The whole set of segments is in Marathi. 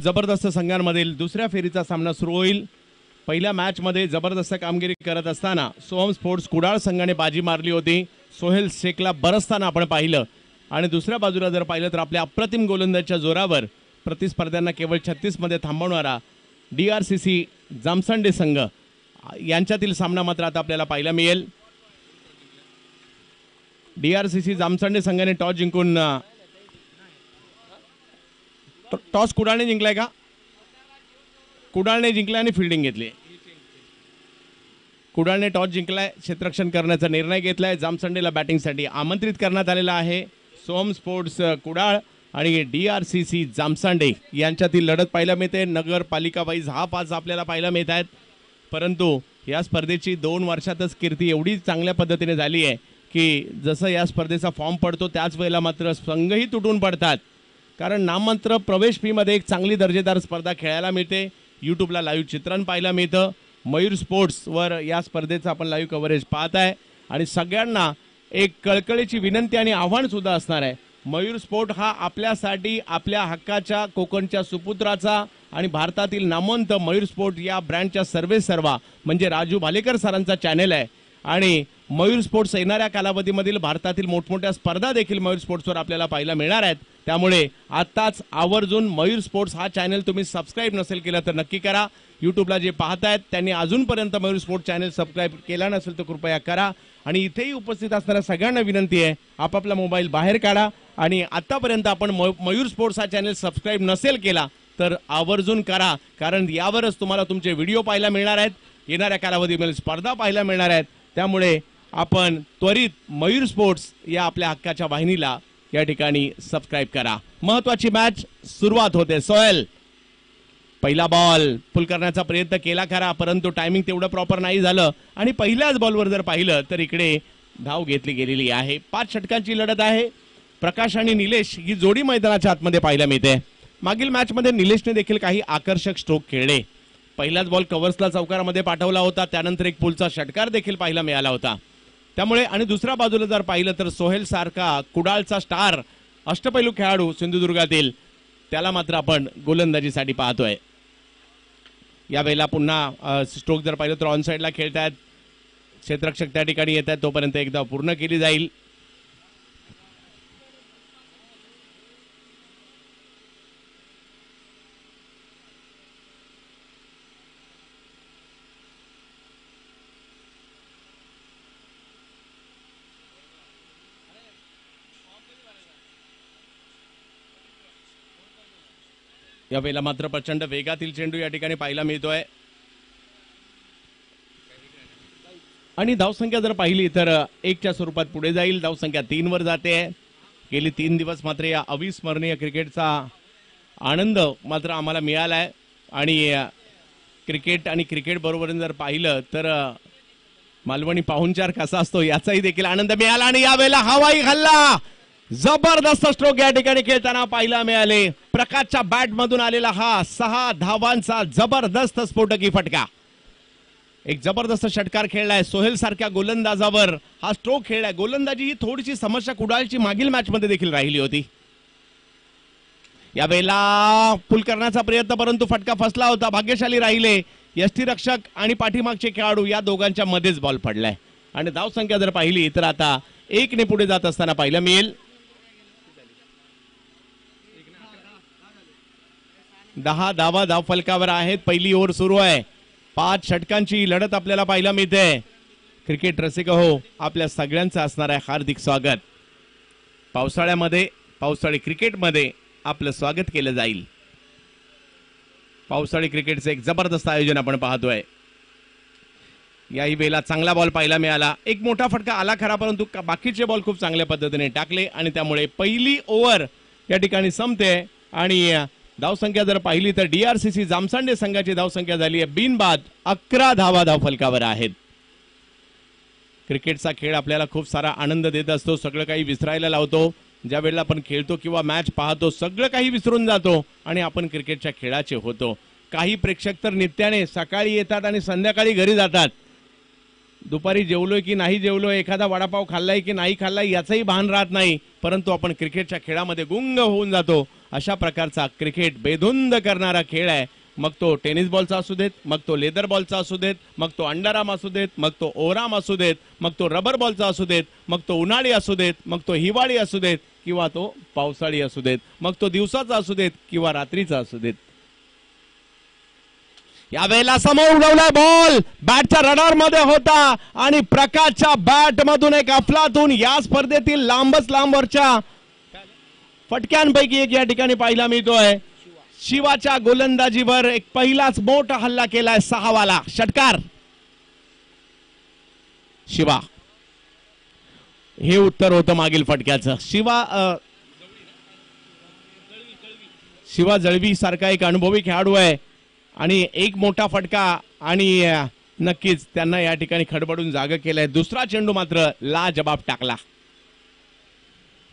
जबरदस्त संघांमधील दुसऱ्या फेरीचा सामना सुरू होईल। पहिल्या मॅच मध्ये जबरदस्त कामगिरी करत असताना सोहम स्पोर्ट्स कुडाळ संघाने बाजी मारली होती। सोहेल शेखला बरसताना आपण पाहिलं आणि दुसऱ्या बाजूला जर पाहिलं तर आपल्या अप्रतिम गोलंदाजीच्या जोरावर प्रतिस्पर्ध्यांना केवळ 36 मध्ये थांबवणारा DRCC जामसंडे संघ यांच्यातील सामना मात्र आता आपल्याला पाहायला मिळेल। DRCC जामसंडे संघाने टॉस जिंकून टॉस कुडाळने जिंकलाय का? कुडाळने जिंकलाय आणि फिल्डिंग घेतली। कुडाळने टॉस जिंकलाय, क्षेत्ररक्षण करण्याचा निर्णय घेतलाय। जामसंडेला बॅटिंगसाठी आमंत्रित करण्यात आलेला आहे। सोहम स्पोर्ट्स कुडाळ आणि DRCC जामसंडे यांच्यातील लढत पाहायला मिळते। नगरपालिका वाईज हा पाच आपल्याला पाहायला मिळत आहेत, परंतु या स्पर्धेची 2 वर्षातच कीर्ती एवढी चांगल्या पद्धतीने झाली आहे की जसं या स्पर्धेचा फॉर्म पडतो त्याच वेळेला मात्र संघही तुटून पडतात, कारण नाममात्र प्रवेश फीमध्ये एक चांगली दर्जेदार स्पर्धा खेळायला मिळते। यूट्यूबला लाईव्ह चित्रण पाहायला मिळतं। मयूर स्पोर्ट्सवर या स्पर्धेचं आपण लाईव्ह कव्हरेज पाहत आहे आणि सगळ्यांना एक कळकळीची विनंती आणि आव्हान सुद्धा असणार आहे। मयूर स्पोर्ट हा आपल्यासाठी आपल्या हक्काच्या कोकणच्या सुपुत्राचा आणि भारतातील नामवंत मयूर स्पोर्ट या ब्रँडच्या सर्वेसर्वा म्हणजे राजू भालेकर सरांचा चॅनल आहे आणि मयूर स्पोर्ट्स येणाऱ्या कालावधीमधील भारतातील मोठमोठ्या स्पर्धा देखील मयूर स्पोर्ट्सवर आपल्याला पाहायला मिळणार आहेत। त्यामुळे आताच आवर्जून मयूर स्पोर्ट्स हा चॅनल तुम्ही सबस्क्राईब नसेल केला तर नक्की करा। यूट्यूबला जे पाहतायत त्यांनी अजूनपर्यंत मयूर स्पोर्ट्स चॅनल सबस्क्राईब केला नसेल तर कृपया करा आणि इथेही उपस्थित असणाऱ्या सगळ्यांना विनंती आहे आपापला मोबाईल बाहेर काढा आणि आतापर्यंत आपण मयूर स्पोर्ट्स हा चॅनल सबस्क्राईब नसेल केला तर आवर्जून करा, कारण यावरच तुम्हाला तुमचे व्हिडिओ पाहायला मिळणार आहेत, येणाऱ्या कालावधीमध्ये स्पर्धा पाहायला मिळणार आहेत। त्यामुळे आपण त्वरित मयूर स्पोर्ट्स या आपल्या हक्काच्या वाहिनीला या ठिकाणी सबस्क्राईब करा। महत्त्वाची मॅच सुरुवात होते। सोहेल पहिला बॉल पुल करण्याचा प्रयत्न केला खरा, परंतु टायमिंग तेवढं प्रॉपर नाही झालं आणि पहिल्याच बॉलवर जर पाहिलं तर इकडे धाव घेतली गेलेली आहे। 5 षटकांची लढत आहे। प्रकाश आणि निलेश ही जोडी मैदानाच्या आतमध्ये पाहायला मिळते। मागील मॅच मध्ये निलेशने देखील काही आकर्षक स्ट्रोक खेळले। पहिलाच बॉल कव्हर्सला चौकारामध्ये पाठवला होता, त्यानंतर एक पुलचा षटकार देखील पाहायला मिळाला होता। त्यामुळे आणि दुसऱ्या बाजूला जर पाहिलं तर सोहेल सारखा कुडाळचा स्टार अष्टपैलू खेळाडू सिंधुदुर्गातील त्याला मात्र आपण गोलंदाजीसाठी पाहतोय। यावेळेला पुन्हा स्ट्रोक जर पाहिलं तर ऑन साइडला खेळतायत, क्षेत्ररक्षक त्या ठिकाणी येत आहेत, तोपर्यंत एकदा पूर्ण केली जाईल। यावेळेला मात्र प्रचंड वेगातील चेंडू या ठिकाणी पाहायला मिळतोय आणि धावसंख्या जर पाहिली तर 1च्या स्वरूपात पुढे जाईल। धावसंख्या 3 वर जाते। गेली 3 दिवस मात्र या अविस्मरणीय क्रिकेटचा आनंद मात्र आम्हाला मिळालाय आणि क्रिकेट आणि क्रिकेट बरोबर जर पाहिलं तर मालवणी पाहुणचार कसा असतो याचाही देखील आनंद मिळाला आणि यावेळेला हवाई हल्ला जबरदस्त स्ट्रोक या ठिकाणी खेळताना पाहायला मिळाले। प्रकाशच्या बॅट मधून आलेला हा 6 धावांचा जबरदस्त स्फोटकी फटका, एक जबरदस्त षटकार खेळलाय। सोहेल सारख्या गोलंदाजावर हा स्ट्रोक खेळलाय। गोलंदाजी ही थोडीशी समस्या कुडाळची मागील मॅच मध्ये देखील राहिली होती। यावेळेला पुल करण्याचा प्रयत्न, परंतु फटका फसला होता। भाग्यशाली राहिले यष्टीरक्षक आणि पाठीमागचे खेळाडू या दोघांच्या मध्येच बॉल पडलाय आणि धावसंख्या जर पाहिली तर आता 1 ने पुढे जात असताना पाहायला मिळेल। 10 धावा धावफलकावर आहेत। पहिली ओव्हर सुरू आहे। 5 षटकांची लढत आपल्याला पाहायला मिळते। क्रिकेट रसिक हो, आपल्या सगळ्यांचं असणार आहे हार्दिक स्वागत। पावसाळ्यामध्ये पावसाळी क्रिकेटमध्ये आपलं स्वागत केलं जाईल। पावसाळी क्रिकेटचं एक जबरदस्त आयोजन आपण पाहतोय। याही वेळेला चांगला बॉल पाहायला मिळाला। एक मोठा फटका आला खरा, परंतु बाकीचे बॉल खूप चांगल्या पद्धतीने टाकले आणि त्यामुळे पहिली ओव्हर या ठिकाणी संपते आणि धावसंख्या जर पाहिली तर DRCC जामसंडे संघाची धावसंख्या झाली आहे बिनबाद 11 धावा धावफलकावर आहेत। क्रिकेटचा खेळ आपल्याला खूप सारा आनंद देत असतो, सगळं काही विसरायला लावतो। ज्या वेळेला आपण खेळतो किंवा मॅच पाहतो सगळं काही विसरून जातो आणि आपण क्रिकेटच्या खेळाचे होतो। काही प्रेक्षक तर नित्याने सकाळी येतात आणि संध्याकाळी घरी जातात। दुपारी जेवलोय की नाही जेवलोय, एखादा वडापाव खाल्लाय की नाही खाल्लाय याचंही भान राहत नाही, परंतु आपण क्रिकेटच्या खेळामध्ये गुंग होऊन जातो अशा प्रकारचा क्रिकेट बेधुंद करणारा खेळ आहे. मग तो टेनिस बॉलचा असू देत, मग तो लेदर बॉलचा असू देत, मग तो अंडरआर्म असू देत, मग तो ओव्हरआर्म असू देत, मग तो रबर बॉलचा असू देत, मग तो उन्हाळी असू देत, मग तो हिवाळी असू देत किंवा तो पावसाळी असू देत, मग तो दिवसाचा असू देत किंवा रात्रीचा असू देत. यावेळेला समोर उडवलाय बॉल, बॅटच्या रडार मध्ये होता आणि प्रकाशच्या बॅट मधून एक अफलातून या स्पर्धेतील लांबच लांबवरच्या फटक्यांपैकी एक या ठिकाणी पाहायला मिळतोय. शिवाच्या गोलंदाजीवर एक पहिलाच मोठा हल्ला केलाय, 6 वाला षटकार. शिवा, हे उत्तर होतं मागील फटक्याचं. शिवा जळवी सारखा एक अनुभवी खेळाडू आहे आणि एक मोठा फटका आणि नक्कीच त्यांना या ठिकाणी खडबडून जागा केलंय. दुसरा चेंडू मात्र लाजबाब टाकला.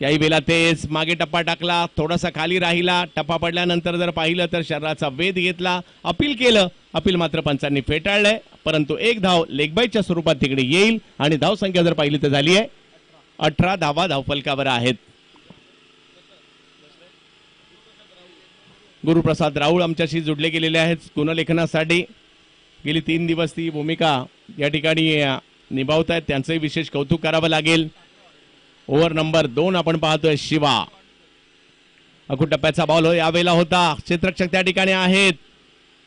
याही वेळेला तेच मागे टप्पा टाकला, थोडासा खाली राहिला. टप्पा पडल्यानंतर जर पाहिलं तर शरीराचा वेध घेतला, अपील केलं. अपील मात्र पंचांनी फेटाळलंय, परंतु एक धाव लेगबाईच्या स्वरूपात तिकडे येईल आणि धावसंख्या जर पाहिली तर झाली आहे 18 धावा धावफलकावर आहेत. गुरुप्रसाद राऊळ आमच्याशी जुडले गेलेले आहेत गुणलेखनासाठी. गेली 3 दिवस ती भूमिका या ठिकाणी निभावत आहेत, त्यांचंही विशेष कौतुक करावं लागेल. ओव्हर नंबर 2 आपण पाहतोय. शिवा, अखूट टप्प्याचा बॉल यावेळेला होता. क्षेत्ररक्षक त्या ठिकाणी आहेत,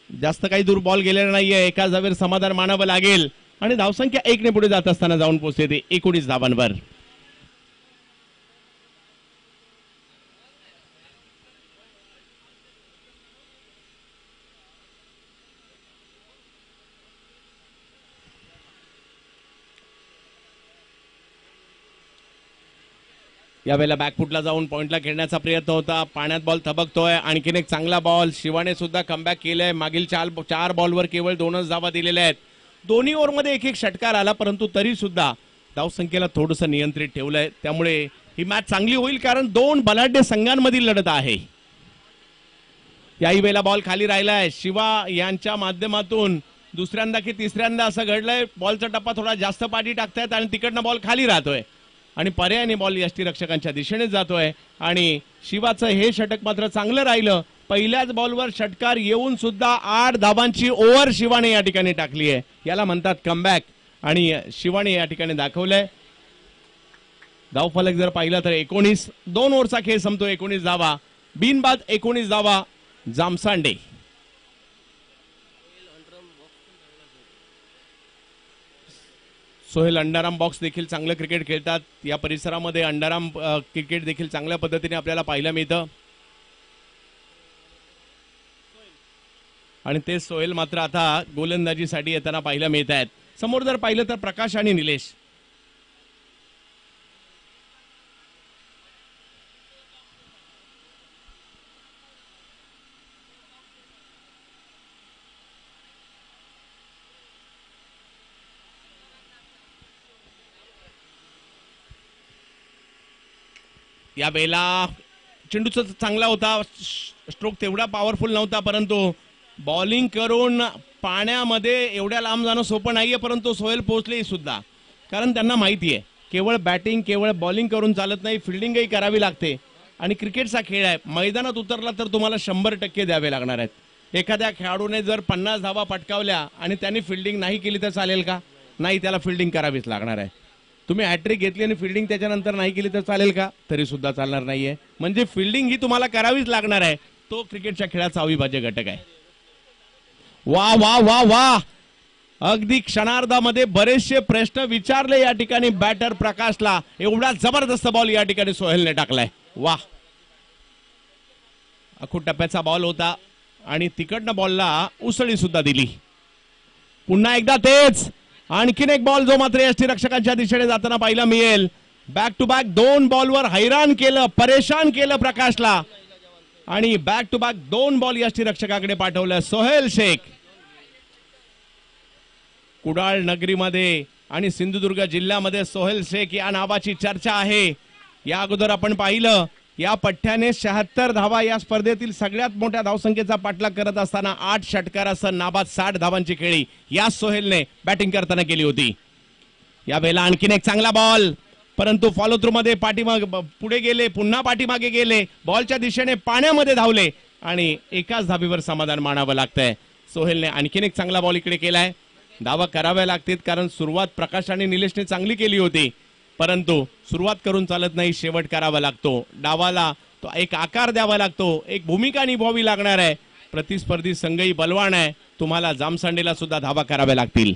जास्त काही दूर बॉल गेलेला नाहीये. एका जागेवर समाधान मानावं लागेल आणि धावसंख्या 1 ने पुढे जात असताना जाऊन पोहोचते ती 19 धावांवर. यावेळेला बॅकफुटला जाऊन पॉइंटला खेळण्याचा प्रयत्न होता. पाण्यात बॉल थबकतोय. आणखीन एक चांगला बॉल. शिवाने सुद्धा कमबॅक केलंय. मागील 4 बॉलवर केवळ 2च धावा दिलेल्या आहेत. दोन्ही ओव्हरमध्ये एक षटकार आला, परंतु तरी सुद्धा धावसंख्येला थोडंसं नियंत्रित ठेवलंय. त्यामुळे ही मॅच चांगली होईल, कारण 2 बलाढ्य संघांमधील लढत आहे. याही वेळेला बॉल खाली राहिलाय. शिवा यांच्या माध्यमातून दुसऱ्यांदा की तिसऱ्यांदा असं घडलंय, बॉलचा टप्पा थोडा जास्त पाठी टाकतायत आणि तिकडनं बॉल खाली राहतोय आणि पर्यायाने बॉल यष्टीरक्षकांच्या दिशेने जातोय. आणि शिवाचं हे षटक मात्र चांगलं राहिलं. पहिल्याच बॉलवर षटकार येऊन सुद्धा 8 धावांची ओव्हर शिवाने या ठिकाणी टाकली आहे. याला म्हणतात कमबॅक आणि शिवाने या ठिकाणी दाखवलंय. धावफलक जर पाहिलं तर 19. 2 ओव्हरचा खेळ संपतो. 19 धावा, बिनबाद 19 धावा जामसांडे. सोहेल अंडरआर्म बॉक्स देखील चांगलं क्रिकेट खेळतात. या परिसरामध्ये अंडरआर्म क्रिकेट देखील चांगल्या पद्धतीने आपल्याला पाहायला मिळतं आणि ते सोहेल मात्र आता गोलंदाजीसाठी येताना पाहायला मिळत आहेत. समोर जर पाहिलं तर प्रकाश आणि निलेश. या वेळेला चेंडूचा चांगला होता, स्ट्रोक तेवढा पॉवरफुल नव्हता, परंतु बॉलिंग करून पाण्यामध्ये एवढ्या लांब जाणं सोपं नाहीये. परंतु सोहेल पोहोचले सुद्धा, कारण त्यांना माहिती आहे केवळ बॅटिंग केवळ बॉलिंग करून चालत नाही, फिल्डिंगही करावी लागते. आणि क्रिकेटचा खेळ आहे, मैदानात उतरला तर तुम्हाला 100% द्यावे लागणार आहेत. एखाद्या खेळाडूने जर 50 धावा पटकावल्या आणि त्यांनी फिल्डिंग नाही केली तर चालेल का? नाही, त्याला फिल्डिंग करावीच लागणार आहे. तुम्ही हॅट्रिक घेतली आणि फिल्डिंग त्याच्यानंतर नाही केली तर चालेल का? तरी सुद्धा चालणार नाहीये. म्हणजे फिल्डिंग ही तुम्हाला करावीच लागणार आहे. तो क्रिकेटच्या खेळाचा अविभाज्य घटक आहे. वा वा वा वा, अगदी क्षणार्धामध्ये बरेचसे प्रश्न विचारले या ठिकाणी बॅटर प्रकाशला. एवढा जबरदस्त बॉल या ठिकाणी सोहेलने टाकलाय. वा, अखूट टप्प्याचा बॉल होता आणि तिकडनं बॉलला उसळी सुद्धा दिली. पुन्हा एकदा तेच आणखीन एक बॉल जो मात्र यष्टीरक्षकांच्या दिशेने जाताना पाहायला मिळेल. बॅक टू बॅक 2 बॉलवर हैराण केलं, परेशान केलं प्रकाशला आणि बॅक टू बॅक 2 बॉल यष्टीरक्षकाकडे पाठवलं सोहेल शेख. कुडाळ नगरीमध्ये आणि सिंधुदुर्ग जिल्ह्यामध्ये सोहेल शेख या नावाची चर्चा आहे. या अगोदर आपण पाहिलं या पठ्ठ्याने 76 धावा या स्पर्धेतील सगळ्यात मोठ्या धावसंख्येचा पाठलाग करत असताना 8 षटकारासह नाबाद 60 धावांची खेळी या सोहेलने बॅटिंग करताना केली होती. या वेळेला आणखीन एक चांगला बॉल परंतु फॉलो थ्रू मध्ये पाठीमागे पुढे गेले, पुन्हा पाठीमागे गेले, बॉलच्या दिशेने पाण्यामध्ये धावले आणि एकाच धाबीवर समाधान मानावं लागतंय. सोहेलने आणखीन एक चांगला बॉल इकडे केलाय. धावा कराव्या लागतील कारण सुरुवात प्रकाश आणि निलेशने चांगली केली होती, परंतु सुरुवात करून चालत नाही, शेवट करावा लागतो. डावाला तो एक आकार द्यावा लागतो, एक भूमिका निभावावी लागणार आहे. प्रतिस्पर्धी संघही बलवान आहे, तुम्हाला जामसंडेला सुद्धा धावा कराव्या लागतील.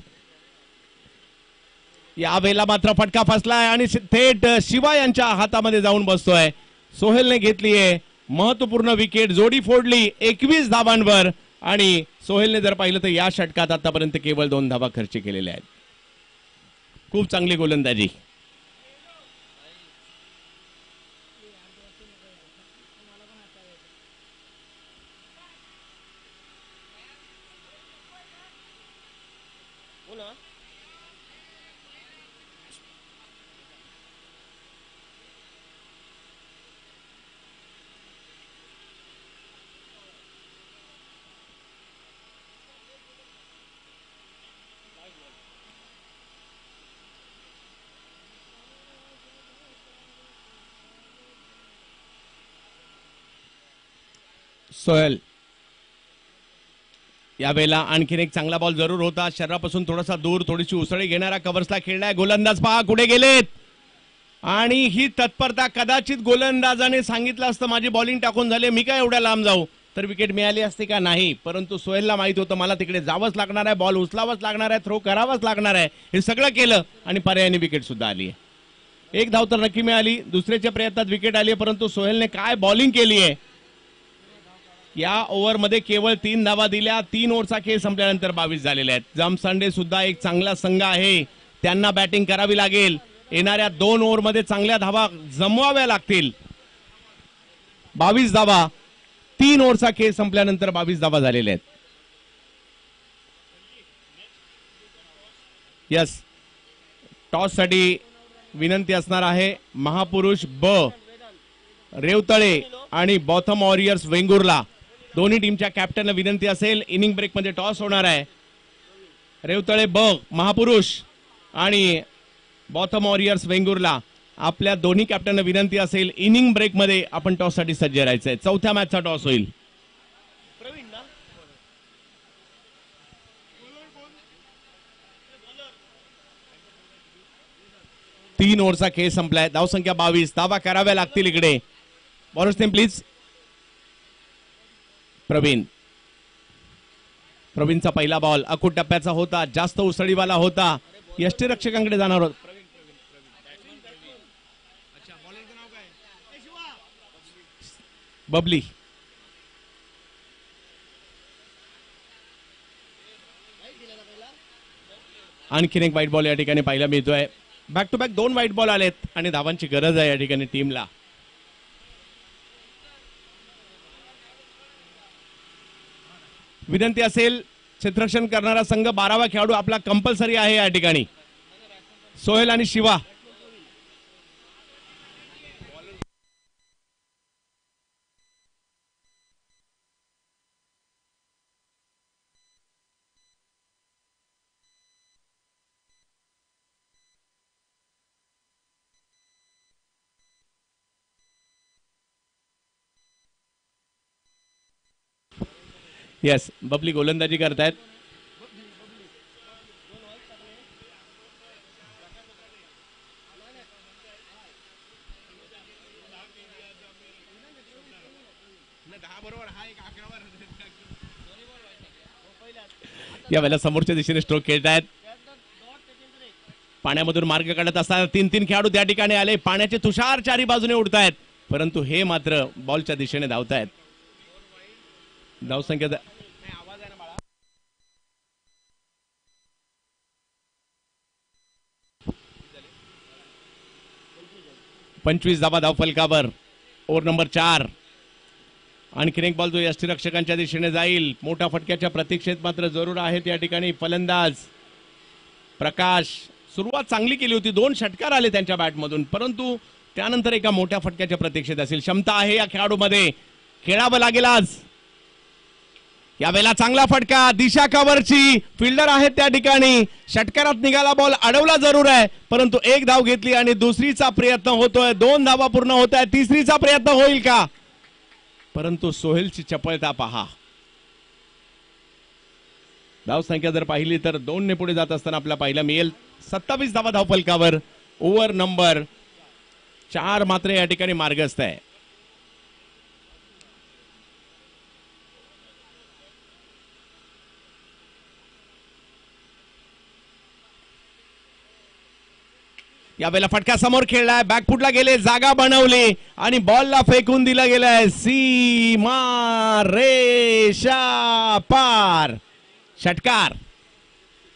यावेळेला मात्र फटका फसलाय आणि थेट शिवा यांच्या हातामध्ये जाऊन बसतोय. सोहेलने घेतली आहे महत्वपूर्ण विकेट, जोडी फोडली 21 धावांवर आणि सोहेलने जर पाहिलं तर या षटकात आतापर्यंत केवळ 2 धावा खर्च केलेल्या आहेत. खूप चांगली गोलंदाजी. सोहेल यावेळेला आणखीन एक चांगला बॉल जरूर होता, शरीरापासून थोडासा दूर, थोडीशी उसळी घेणारा कव्हर्सला खेळलाय. गोलंदाज पहा कुठे गेलेत आणि ही तत्परता कदाचित गोलंदाजाने सांगितलं असतं माझी बॉलिंग टाकून झाले, मी काय एवढ्या लांब जाऊ, तर विकेट मिळाली असते का नाही. परंतु सोहेलला माहित होतं मला तिकडे जावंच लागणार आहे, बॉल उचलावाच लागणार आहे, थ्रो करावाच लागणार आहे. हे सगळं केलं आणि पर्यायाने विकेट सुद्धा आली आहे. एक धाव तर नक्की मिळाली, दुसऱ्याच्या प्रयत्नात विकेट आली, परंतु सोहेलने काय बॉलिंग केली आहे. या ओव्हरमध्ये केवळ 3 धावा दिल्या. 3 ओव्हरचा खेळ संपल्यानंतर 22 झालेले आहेत. जामसंडे सुद्धा एक चांगला संघ आहे, त्यांना बॅटिंग करावी लागेल. येणाऱ्या 2 ओव्हरमध्ये चांगल्या धावा जमवाव्या लागतील. 22 धावा, 3 ओव्हरचा खेळ संपल्यानंतर 22 धावा झालेल्या आहेत. यस, टॉस साठी विनंती असणार आहे. महापुरुष ब रेवतळे आणि बॉथम वॉरियर्स वेंगुर्ला दोन्ही टीमच्या कॅप्टनला विनंती असेल. इनिंग ब्रेक मध्ये टॉस होणार आहे. रेवतळे ब महापुरुष आणि बॉथम वॉरियर्स वेंगुर्ला आपल्या दोन्ही कॅप्टनला विनंती असेल इनिंग ब्रेक मध्ये आपण टॉस साठी सज्ज राहायचंय. चौथ्या मॅचचा टॉस होईल. 3 ओव्हरचा खेळ संपलाय. धावसंख्या 22. धावा कराव्या लागतील इकडे. Bowlers name please. प्रवीणचा पहिला बॉल अकुट टप्प्याचा होता, जास्त उसळीवाला होता, यष्टीरक्षकांकडे जाणार होता. बबली आणखीन एक वाईट बॉल या ठिकाणी पाहायला मिळतोय. बॅक टू बॅक 2 वाईट बॉल आलेत आणि धावांची गरज आहे या ठिकाणी टीमला. विनंती असेल क्षेत्ररक्षण करणारा संघ 12वा खेळाडू आपला कंपल्सरी आहे या ठिकाणी. सोहेल आणि शिवा. यस, बबली गोलंदाजी करतायत. यावेळेला समोरच्या दिशेने स्ट्रोक खेळतायत. पाण्यामधून मार्ग काढत असताना 3 खेळाडू त्या ठिकाणी आले. पाण्याचे तुषार चारी बाजूने उडतायत, परंतु हे मात्र बॉलच्या दिशेने धावतायत. धावसंख्या 25 धावा धावफलकावर. Over number 4. आणखीन एक बॉल जो यष्टीरक्षकांच्या दिशेने जाईल. मोठ्या फटक्याच्या प्रतीक्षेत मात्र जरूर आहेत या ठिकाणी फलंदाज प्रकाश. सुरुवात चांगली केली होती, 2 षटकार आले त्यांच्या बॅटमधून, परंतु त्यानंतर एका मोठ्या फटक्याच्या प्रतीक्षेत असेल. क्षमता आहे या खेळाडूमध्ये, खेळावं लागेल आज. यावेळेला चांगला फटका, दिशा कव्हरची, फिल्डर आहेत त्या ठिकाणी, षटकारात निघाला बॉल, अडवला जरूर आहे परंतु एक धाव घेतली आणि दुसरीचा प्रयत्न होतोय, 2 धावा पूर्ण होत आहे, तिसरीचा प्रयत्न होईल का? परंतु सोहेलची चपळता पहा. धाव संख्या जर पाहिली तर 2 ने पुढे जात असताना आपला पाहिला मिळेल 27 धावा धावफलकावर. ओव्हर नंबर 4 मात्र या ठिकाणी मार्गस्थ आहे. यावेळेला फटका समोर खेळलाय, बॅकफुटला गेले, जागा बनवली आणि बॉलला फेकून दिला गेलाय. सीमा रेषा पार. षटकार.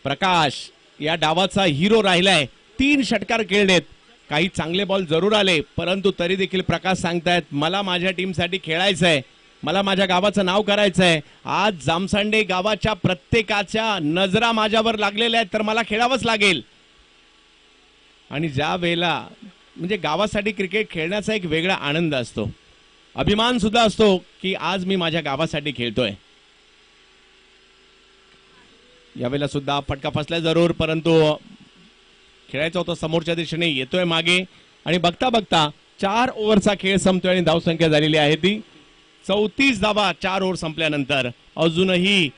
प्रकाश या डावाचा हिरो राहिलाय. 3 षटकार खेळलेत. काही चांगले बॉल जरूर आले परंतु तरी देखील प्रकाश सांगतायत मला माझ्या टीमसाठी खेळायचंय, मला माझ्या गावाचं नाव करायचंय. आज जामसंडे गावाच्या प्रत्येकाच्या नजरा माझ्यावर लागलेल्या आहेत तर मला खेळावंच लागेल. आणि ज्या वेळेला म्हणजे गावासाठी क्रिकेट खेळण्याचा एक वेगळा आनंद असतो, अभिमान सुद्धा असतो की आज मी माझ्या गावासाठी खेळतोय. यावेळेला सुद्धा फटका फसला जरूर परंतु खेळायचा होता समोरच्या दिशेने, येतोय मागे आणि बघता बघता 4 ओव्हरचा खेळ संपतोय आणि धावसंख्या झालेली आहे ती 34 धावा 4 ओव्हर संपल्यानंतर. अजूनही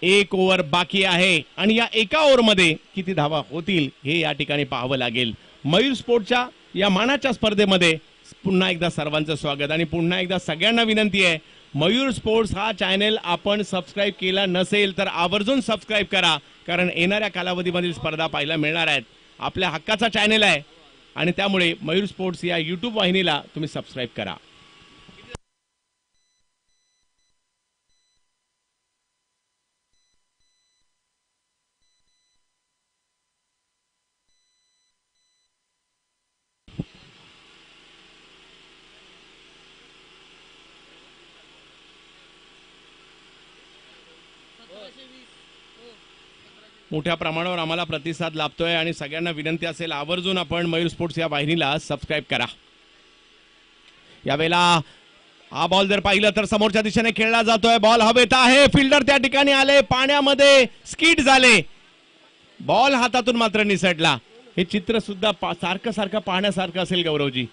1 ओव्हर बाकी आहे आणि या एका ओव्हरमध्ये किती धावा होतील हे या ठिकाणी पाहावं लागेल. मयूर स्पोर्टच्या या मानाच्या स्पर्धेमध्ये पुन्हा एकदा सर्वांचं स्वागत आणि पुन्हा एकदा सगळ्यांना विनंती आहे, मयूर स्पोर्ट्स हा चॅनल आपण सबस्क्राईब केला नसेल तर आवर्जून सबस्क्राईब करा, कारण येणाऱ्या कालावधीमधील स्पर्धा पाहायला मिळणार आहेत. आपल्या हक्काचा चॅनल आहे आणि त्यामुळे मयूर स्पोर्ट्स या यूट्यूब वाहिनीला तुम्ही सबस्क्राईब करा. मोठ्या प्रमाणावर आम्हाला प्रतिसाद लाभतोय आणि सगळ्यांना विनंती असेल आवर्जून आपण मयूर स्पोर्ट्स या वाहिनीला सबस्क्राईब करा. यावेळेला हा बॉल जर पाहिलं तर समोरच्या दिशेने खेळला जातोय, बॉल हवेत आहे, फिल्डर त्या ठिकाणी आले, पाण्यामध्ये स्किड झाले, बॉल हातातून मात्र निसटला. हे चित्र सुद्धा सारखं सारखं पाहण्यासारखं असेल गौरवजी,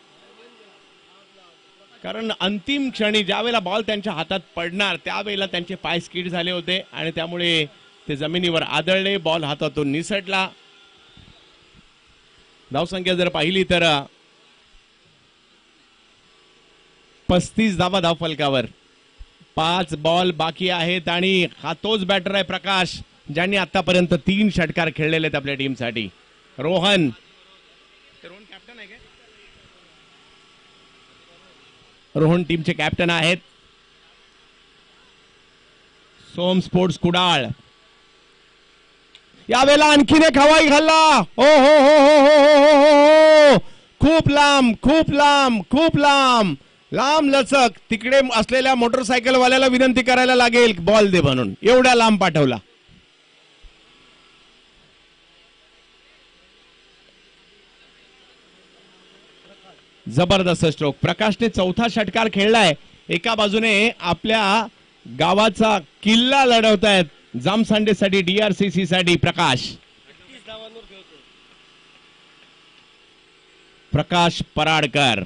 कारण अंतिम क्षणी ज्यावेळेला बॉल त्यांच्या हातात पडणार त्यावेळेला त्यांचे पाय स्किड झाले होते आणि त्यामुळे ते जमिनीवर आदळले, बॉल हातातून निसटला. धावसंख्या जर पाहिली तर 35 धावा धावफलकावर. 5 बॉल बाकी आहेत आणि हा तोच बॅटर आहे प्रकाश ज्यांनी आतापर्यंत 3 षटकार खेळलेले आहेत आपल्या टीमसाठी. रोहन कॅप्टन आहे का? रोहन टीमचे कॅप्टन आहेत. सोम स्पोर्ट्स कुडाळ यावेळेला आणखीन एक हवाई हल्ला. हो हो हो हो हो हो, खूप लांब खूप लांब खूप लांब, लांब लचक. तिकडे असलेल्या मोटरसायकल वाल्याला विनंती करायला लागेल बॉल दे म्हणून, एवढ्या लांब पाठवला. जबरदस्त स्ट्रोक. प्रकाशने 4था षटकार खेळलाय. एका बाजूने आपल्या गावाचा किल्ला लढवतायत जामसंडेसाठी, डीआरसीसी साठी प्रकाश पराडकर.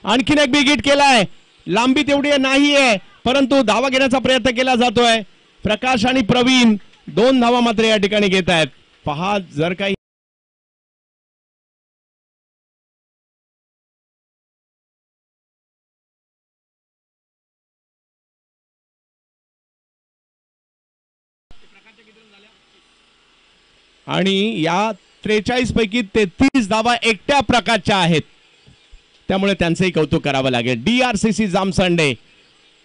आणखीन एक बिग हिट केलाय. लांबी तेवढी नाहीये परंतु धावा घेण्याचा प्रयत्न केला जातोय. प्रकाश आणि प्रवीण 2 धावा मात्र या ठिकाणी घेत आहेत. पहा जर काही आणि या 43 पैकी 33 धावा एकट्या प्रकाशच्या आहेत, त्यामुळे त्यांचंही कौतुक करावं लागेल. डीआरसीसी जामसंडे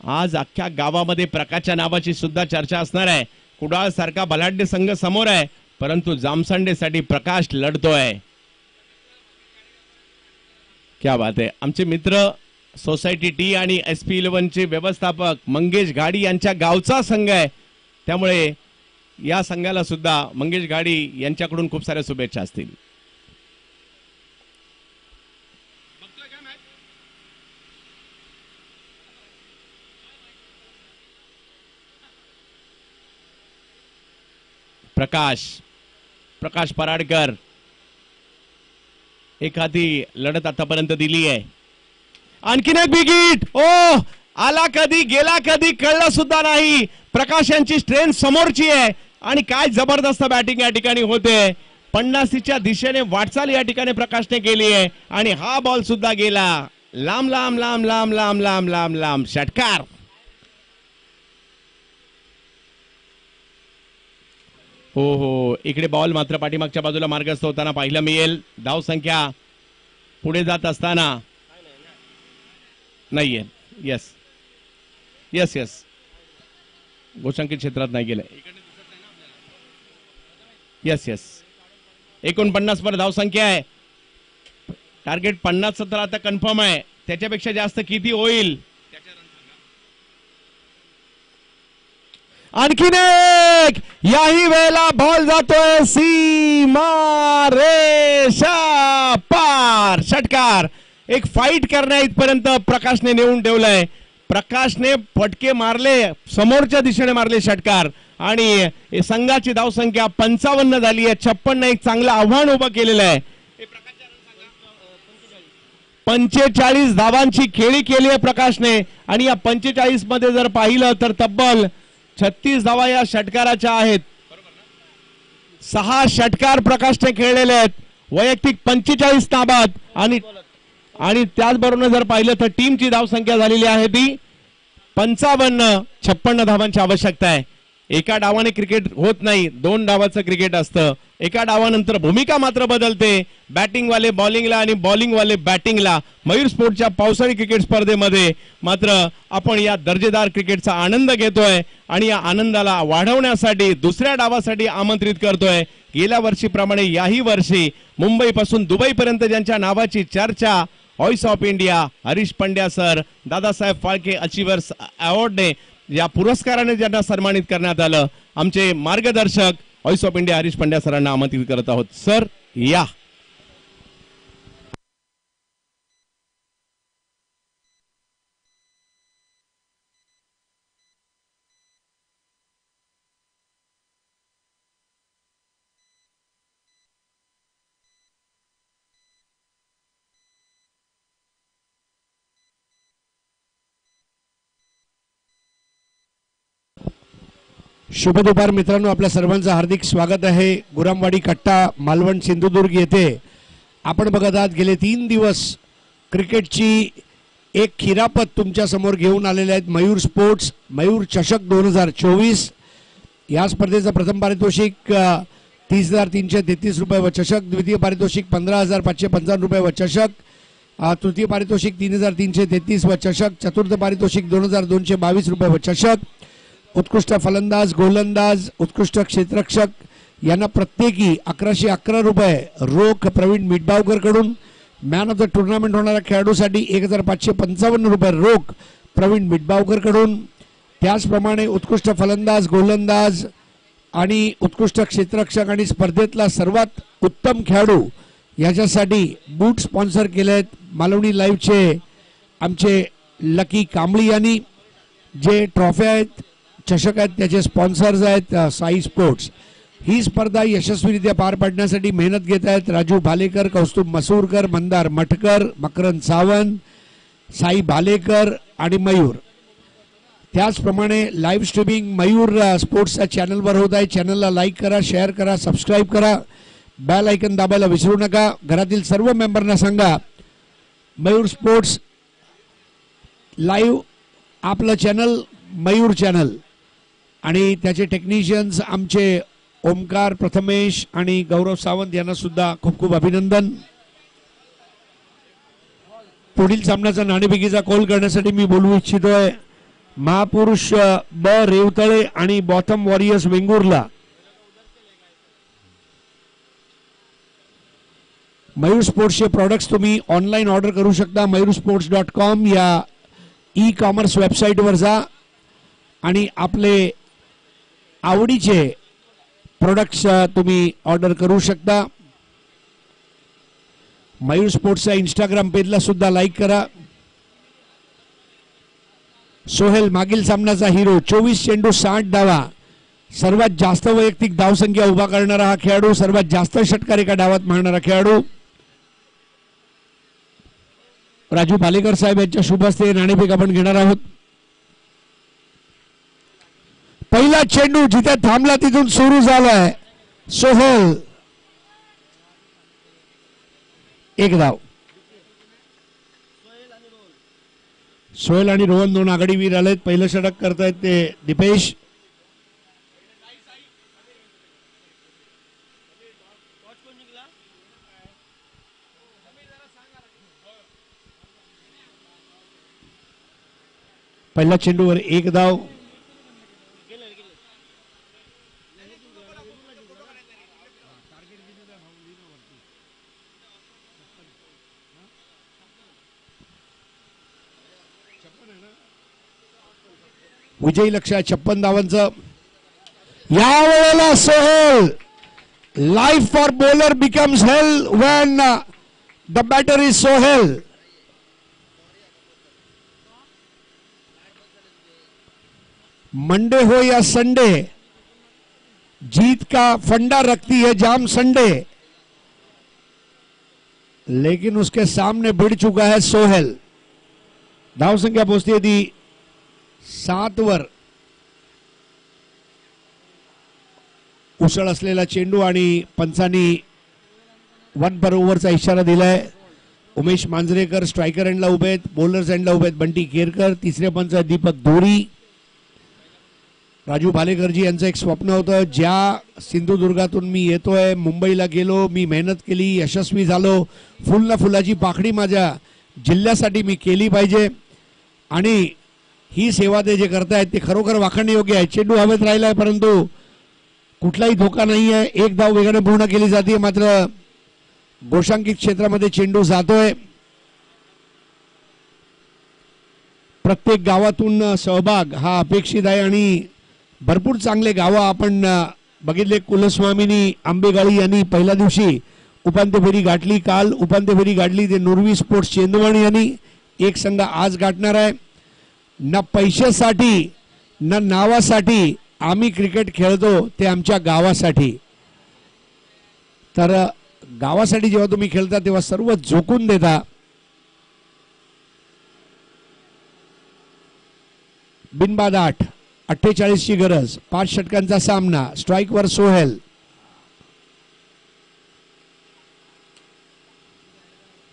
आज अख्ख्या गावामध्ये प्रकाशच्या नावाची सुद्धा चर्चा असणार आहे. कुडाळ सारखा बलाढ्य संघ समोर आहे परंतु जामसंडेसाठी प्रकाश लढतोय. क्या बात आहे. आमचे मित्र सोसायटी टी आणि SP11 चे व्यवस्थापक मंगेश घाडी यांच्या गावचा संघ आहे, त्यामुळे या संघाला सुद्धा मंगेश घाडी यांच्याकडून खूप साऱ्या शुभेच्छा असतील. प्रकाश पराडकर एखादी लढत आतापर्यंत दिली आहे. आणखीन एक बिग हिट. ओ आला कधी गेला कधी कळलं सुद्धा नाही. प्रकाश यांची स्ट्रेंथ समोरची आहे आणि काय जबरदस्त बॅटिंग या ठिकाणी होते. 50च्या दिशेने वाटचाल या ठिकाणी प्रकाशने केली आहे आणि हा बॉल सुद्धा गेला लांब लांब लांब लांब लांब लांब लांब लांब. षटकार. हो इकडे बॉल मात्र पाठीमागच्या बाजूला मार्गस्थ होताना पाहायला मिळेल. धाव संख्या पुढे जात असताना नाहीये. यस यस यस गोशांकित क्षेत्रात नाही गेले. यस यस 49 वर धाव संख्या आहे. टार्गेट 50 तर आता कन्फर्म आहे. त्याच्यापेक्षा जास्त किती होईल. आणखीन एक. याही वेळेला बॉल जातोय सीमा रेषा पार. षटकार. एक फाईट करण्या इथपर्यंत प्रकाशने नेऊन ठेवलंय. प्रकाशने फटके मारले समोरच्या दिशेने मारले षटकार आणि संघाची धाव संख्या 55 झाली आहे. 56 एक चांगलं आव्हान उभं केलेलं आहे. 45 धावांची खेळी केली आहे प्रकाशने आणि या 45 मध्ये जर पाहिलं तर तब्बल 36 धावा या षटकाराच्या आहेत. 6 षटकार प्रकाशने खेळलेले आहेत. वैयक्तिक 45 नाबाद आणि त्याचबरोबर जर पाहिलं तर टीमची धाव संख्या झालेली आहे ती 56 धावांची आवश्यकता आहे. एका डावाने क्रिकेट होत नाही. 2 डावाचं क्रिकेट असतं. एका डावानंतर भूमिका मात्र बदलते. बॅटिंग वाले बॉलिंगला आणि बॉलिंग वाले बॅटिंगला. मयूर स्पोर्टच्या पावसाळी क्रिकेट स्पर्धेमध्ये मात्र आपण या दर्जेदार क्रिकेटचा आनंद घेतोय आणि या आनंदाला वाढवण्यासाठी दुसऱ्या डावासाठी आमंत्रित करतोय. गेल्या वर्षीप्रमाणे याही वर्षी मुंबईपासून दुबईपर्यंत ज्यांच्या नावाची चर्चा voice of India Harish Pandya sir Dadasaheb Phalke achievers अवॉर्डने या पुरस्काराने ज्यांना सन्मानित करण्यात आलं आमचे मार्गदर्शक voice of India Harish Pandya सरांना आमंत्रित करत आहोत. सर या. शुभ दुपार मित्रांनो. आपल्या सर्वांचं हार्दिक स्वागत आहे. गुरामवाडी कट्टा मालवण सिंधुदुर्ग येथे आपण बघत आहात गेले 3 दिवस क्रिकेटची एक खिरापत तुमच्या समोर घेऊन आलेले आहेत. मयूर स्पोर्ट्स मयूर चषक 2024 या स्पर्धेचं प्रथम पारितोषिक 30,333 रुपये व चषक. द्वितीय पारितोषिक 15,555 रुपये व चषक. तृतीय पारितोषिक 3,333 व चषक. चतुर्थ पारितोषिक 2,222 रुपये व चषक. उत्कृष्ट फलंदाज गोलंदाज उत्कृष्ट क्षेत्ररक्षक यांना प्रत्येकी 1111 रुपये रोख प्रवीण मिटबावकर कडून. मॅन ऑफ द टुर्नामेंट होणाऱ्या खेळाडूसाठी 1,555 रुपये रोख प्रवीण मिटबावकर कडून. त्याचप्रमाणे उत्कृष्ट फलंदाज गोलंदाज आणि उत्कृष्ट क्षेत्ररक्षक आणि स्पर्धेतला सर्वात उत्तम खेळाडू याच्यासाठी बूट स्पॉन्सर केले आहेत मालवणी लाईव्हचे आमचे लकी कांबळी यांनी. जे ट्रॉफ्या आहेत चषक आहेत त्याचे स्पॉन्सर्स आहेत साई स्पोर्ट्स. ही स्पर्धा यशस्वीरित्या पार पाडण्यासाठी मेहनत घेत आहेत राजू भालेकर कौस्तुभ मसूरकर मंदार मटकर मकरंद सावंत साई भालेकर आणि मयूर. त्याचप्रमाणे लाईव्ह स्ट्रीमिंग मयूर स्पोर्ट्सच्या चॅनलवर होत आहे. चॅनलला लाईक करा शेअर करा सबस्क्राईब करा. बेल आयकन दाबायला विसरू नका. घरातील सर्व मेंबरना सांगा मयूर स्पोर्ट्स लाईव्ह आपलं चॅनल मयूर चॅनल आणि त्याचे टेक्निशियन्स आमचे ओमकार प्रथमेश आणि गौरव सावंत यांना सुद्धा खूप खूप अभिनंदन. पुढील सामन्याचा नाणेफेकीचा कॉल करण्यासाठी मी बोलू इच्छितोय महापुरुष ब रेवतळे आणि बॉथम वॉरियर्स वेंगुर्ला. मयूर स्पोर्ट्सचे प्रोडक्ट्स तुम्ही ऑनलाईन ऑर्डर करू शकता. mayursports.com या ई कॉमर्स वेबसाईटवर जा आणि आपले आवडीचे प्रोडक्ट्स तुम्ही ऑर्डर करू शकता. मयूर स्पोर्ट्सच्या इंस्टाग्राम पेजला सुद्धा लाईक करा. सोहेल मागील सामन्याचा हिरो 24 चेंडू 60 धावा सर्वात जास्त वैयक्तिक धावसंख्या उभा करणारा हा खेळाडू, सर्वात जास्त षटकार एका डावात मारणारा खेळाडू राजू भालेकर साहेब यांच्या शुभ हस्ते नाणेफेक आपण घेणार आहोत. पहिला चेंडू जिथे थांबला तिथून सुरू झालाय. सोहेल एक धाव. सोहेल आणि रोहन दोन आघाडीवीर आलेत. पहिलं षटक करतायत ते दीपेश. पहिल्या चेंडूवर एक धाव. विजयी लक्ष 56 धावांचं. यावेळेला Sohail. Life for bowler becomes hell when the batter is Sohail. Monday हो या संडे, जीत का फंडा रखती है जाम संडे, लेकिन उसके सामने भिड़ चुका है सोहेल. धाव संख्या पोहोचते ती 7 वर. उसळ असलेला चेंडू आणि पंचांनी 1 पर ओव्हरचा इशारा दिलाय. उमेश मांजरेकर स्ट्रायकर एंडला उभे आहेत. बॉलर्स एंडला उभे आहेत बंटी केरकर. तिसरे पंच दीपक दोरी. राजू भालेकरजी यांचं एक स्वप्न होतं, ज्या सिंधुदुर्गातून मी येतोय, मुंबईला गेलो, मी मेहनत केली, यशस्वी झालो, फुल ना फुलाची पाकळी माझ्या जिल्ह्यासाठी मी केली पाहिजे. आणि ही सेवा ते जे करतायत ते खरोखर वाखाणण्यायोग्य आहे. चेंडू हवेत राहिलाय परंतु कुठलाही धोका नाही आहे. एक धाव वेगाने पूर्ण केली जाते. मात्र गोशांकित क्षेत्रामध्ये चेंडू जातोय. प्रत्येक गावातून सहभाग हा अपेक्षित आहे आणि भरपूर चांगले गावं आपण बघितले. कुलस्वामिनी आंबेगाळी यांनी पहिल्या दिवशी उपांत्य फेरी गाठली. काल उपांत्य फेरी गाठली ते नुरवी स्पोर्ट्स चेंदवण यांनी. एक संघ आज गाठणार आहे. न पैशासाठी न नावासाठी आम्ही क्रिकेट खेळतो, ते आमच्या गावासाठी. तर गावासाठी जेव्हा तुम्ही खेळता तेव्हा सर्व झोकून देता. बिनबाद 48 ची गरज. 5 षटकांचा सामना. स्ट्राईकवर सोहेल.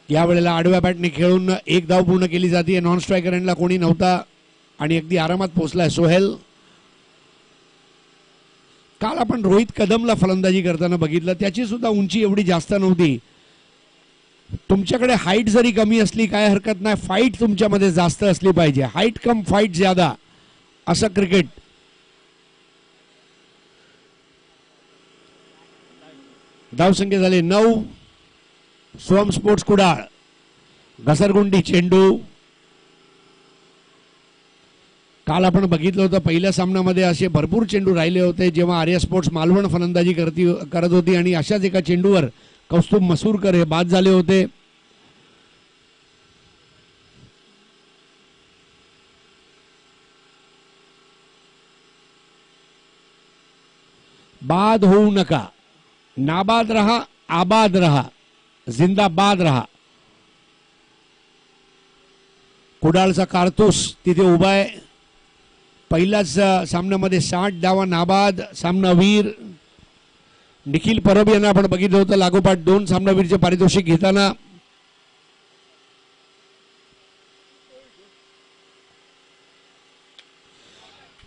यावेळेला आडव्या बॅटने खेळून एक धाव पूर्ण केली जाते. नॉन स्ट्रायकर एंडला कोणी नव्हता आणि अगदी आरामात पोहोचलाय सोहेल. काल आपण रोहित कदमला फलंदाजी करताना बघितलं, त्याची सुद्धा उंची एवढी जास्त नव्हती. तुमच्याकडे हाईट जरी कमी असली काय हरकत नाही, फाईट तुमच्यामध्ये जास्त असली पाहिजे. हाईट कम फाईट ज्यादा असं क्रिकेट. धावसंख्या झाले 9. सोम स्पोर्ट्स कुडाळ. घसरगुंडी चेंडू. काल आपण बघितलं होतं पहिल्या सामन्यामध्ये असे भरपूर चेंडू राहिले होते जेव्हा आर्या स्पोर्ट्स मालवण फलंदाजी करत होती आणि अशाच एका चेंडूवर कौस्तुभ मसूरकर हे बाद झाले होते. बाद होऊ नका. नाबाद रहा, आबाद रहा, जिंदाबाद रहा. कुडाळचा कारतूस तिथे उभा आहे. पहिल्याच सामन्यामध्ये 60 धावा नाबाद. सामनावीर निखिल परब यांना आपण बघितलं होतं लागोपाठ 2 सामनावीरचे पारितोषिक घेताना.